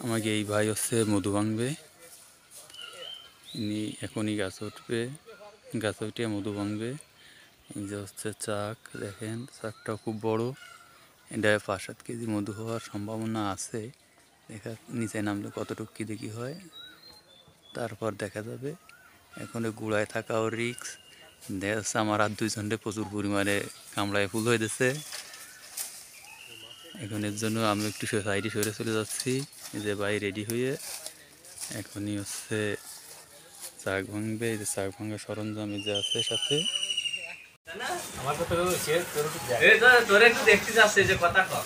আমাকে এই ভাই হচ্ছে মধু ভাঙবে, ইনি এখনই গাছ উঠবে, গাছ উঠে মধু ভাঙবে। এই যে হচ্ছে চাক, দেখেন চাকটাও খুব বড়, এটা 5-7 কেজি মধু হওয়ার সম্ভাবনা আছে। দেখা নিচে নামলে কতটুকু কী দেখি হয়, তারপর দেখা যাবে। এখন গুড়ায় থাকাও রিক্স, দেখা যাচ্ছে আমার আর 2 ঘন্টায় প্রচুর পরিমাণে কামড়ায় ফুল হয়ে যাচ্ছে। এখন এর জন্য আমি একটু সাইডে সরে চলে যাচ্ছি। এই যে ভাই রেডি হয়ে এখনই হচ্ছে চাক ভাঙবে। এই যে চাক ভাঙার সরঞ্জাম এই যে আছে সাথে। আমার কথা তোরে একটু দেখতে যাচ্ছে যে কথা কর।